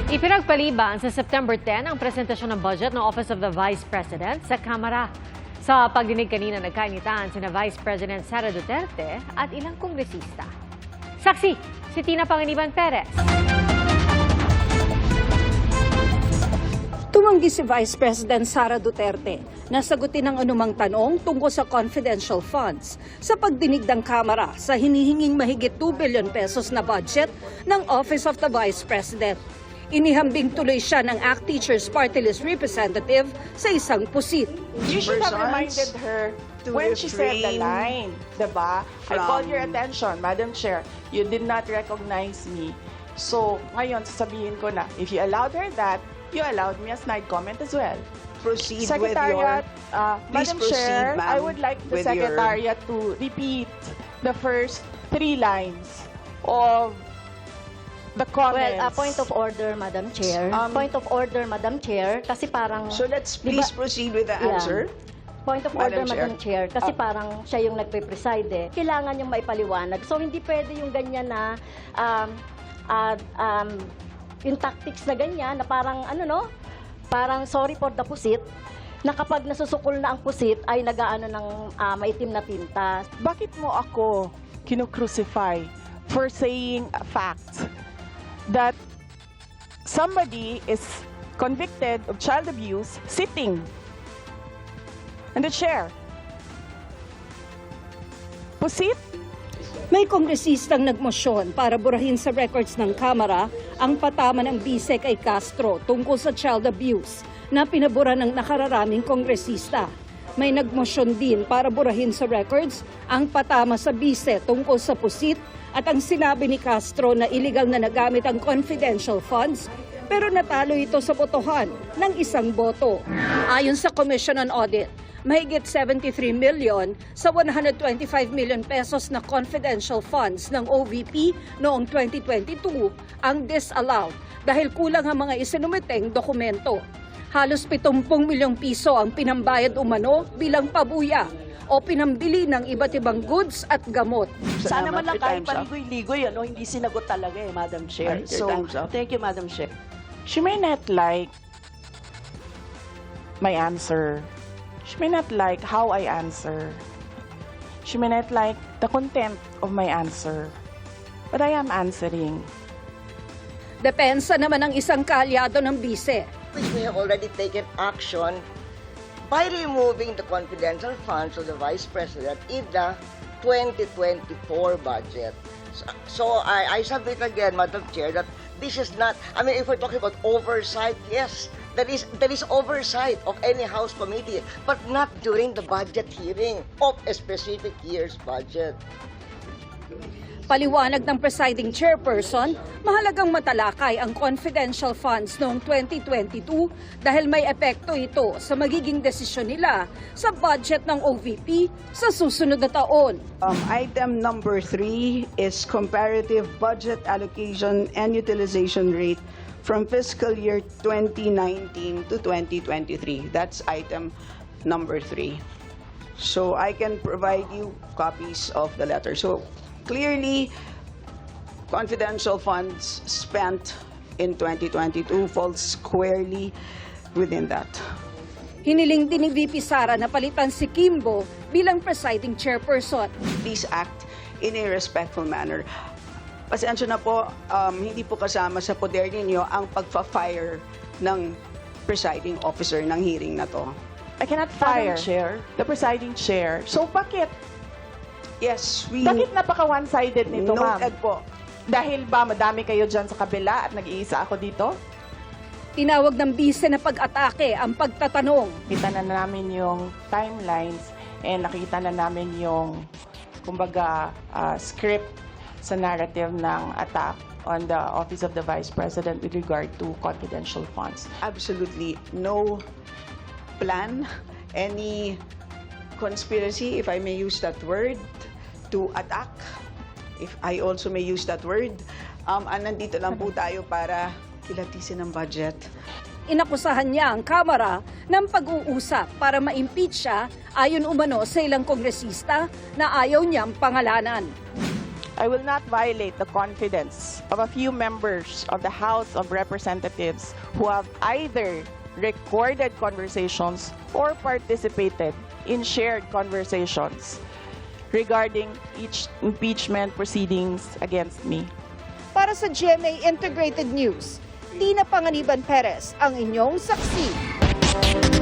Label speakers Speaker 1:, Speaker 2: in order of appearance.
Speaker 1: Ipinagpaliban sa September 10 ang presentasyon ng budget ng Office of the Vice President sa Kamara. Sa pagdinig kanina, nagkainitan sina Vice President Sara Duterte at ilang kongresista. Saksi, si Tina Panganiban Perez.
Speaker 2: Tumanggi si Vice President Sara Duterte na sagutin ang anumang tanong tungkol sa confidential funds sa pagdinig ng Kamara sa hinihinging mahigit 2 billion pesos na budget ng Office of the Vice President. Inihambing tuloy siya ng ACT Teachers Party List representative sa isang pusit.
Speaker 3: You should have reminded her when she said the line, diba? I called your attention, Madam Chair. You did not recognize me. So, ngayon, sasabihin ko na, if you allowed her that, you allowed me a snide comment as well.
Speaker 4: Proceed
Speaker 3: Secretariat,
Speaker 4: with your...
Speaker 3: Madam Chair, I would like the
Speaker 4: with your-
Speaker 3: Secretariat to repeat the first 3 lines of the comments.
Speaker 5: Well, point of order, Madam Chair. Point of order, Madam Chair, kasi parang...
Speaker 4: So let's
Speaker 5: Di ba-
Speaker 4: please proceed with the
Speaker 5: Yeah.
Speaker 4: answer.
Speaker 5: Point of
Speaker 4: Madam
Speaker 5: order, Madam Chair, kasi parang siya yung nagpe-preside eh. Kailangan yung maipaliwanag. So, hindi pwede yung ganyan na, yung tactics na ganyan, na parang, parang sorry for the pusit, na kapag nasusukol na ang pusit, ay nagaano ng maitim na tinta.
Speaker 3: Bakit mo ako kinukrucify for saying a fact that somebody is convicted of child abuse sitting in the chair? Pusit?
Speaker 2: May kongresistang nagmosyon para burahin sa records ng Kamara ang patama ng bise kay Castro tungkol sa child abuse na pinabura ng nakararaming kongresista. May nagmosyon din para burahin sa records ang patama sa bise tungkol sa pusit at ang sinabi ni Castro na illegal na nagamit ang confidential funds pero natalo ito sa botohan ng 1 boto. Ayon sa Commission on Audit, mahigit 73 million sa 125 million pesos na confidential funds ng OVP noong 2022 ang disallowed dahil kulang ang mga isinumiteng dokumento. Halos 70 milyong piso ang pinambayad umano bilang pabuya o pinambili ng iba't ibang goods at gamot.
Speaker 6: Sana man lang kahit
Speaker 4: Time's up.
Speaker 6: paligoy-ligoy, hindi sinagot talaga Madam Chair.
Speaker 4: Your time's up.
Speaker 6: Thank you, Madam Chair.
Speaker 3: She may not like my answer. She may not like how I answer. She may not like the content of my answer. But I am answering.
Speaker 2: Depensa naman ng isang kaalyado ng bise.
Speaker 7: Which we have already taken action by removing the confidential funds of the Vice President in the 2024 budget. So I submit again, Madam Chair, that this is not, if we're talking about oversight, yes, there is oversight of any House committee, but not during the budget hearing of a specific year's budget.
Speaker 2: Paliwanag ng presiding chairperson, mahalagang matalakay ang confidential funds noong 2022 dahil may epekto ito sa magiging desisyon nila sa budget ng OVP sa susunod na taon.
Speaker 4: Item number 3 is comparative budget allocation and utilization rate from fiscal year 2019 to 2023. That's item number 3. So I can provide you copies of the letter. So clearly, confidential funds spent in 2022 falls squarely within that.
Speaker 2: Hiniling din ni VP Sara na palitan si Kimbo bilang presiding chairperson.
Speaker 4: Please act in a respectful manner. Pasensya na po, hindi po kasama sa poder ninyo ang pagpa-fire ng presiding officer ng hearing na to.
Speaker 3: I cannot fire the presiding chair. So bakit?
Speaker 4: Yes, we...
Speaker 3: Bakit napaka-one-sided nito, ma'am?
Speaker 4: Noted po.
Speaker 3: Dahil ba madami kayo dyan sa kabila at nag-iisa ako dito?
Speaker 2: Tinawag ng bise na pag-atake ang pagtatanong.
Speaker 3: Kita na namin yung timelines and nakita na namin yung, kumbaga, script sa narrative ng attack on the Office of the Vice President with regard to confidential funds.
Speaker 4: Absolutely no plan, any conspiracy, if I may use that word, to attack, if I also may use that word. Nandito lang po tayo para kilatisin ang budget.
Speaker 2: Inakusahan niya ang Kamara ng pag-uusap para ma-impeach siya ayon umano sa ilang kongresista na ayaw niyang pangalanan.
Speaker 3: I will not violate the confidence of a few members of the House of Representatives who have either recorded conversations or participated in shared conversations regarding each impeachment proceedings against me.
Speaker 2: Para sa GMA Integrated News, Tina Panganiban Perez ang inyong saksi.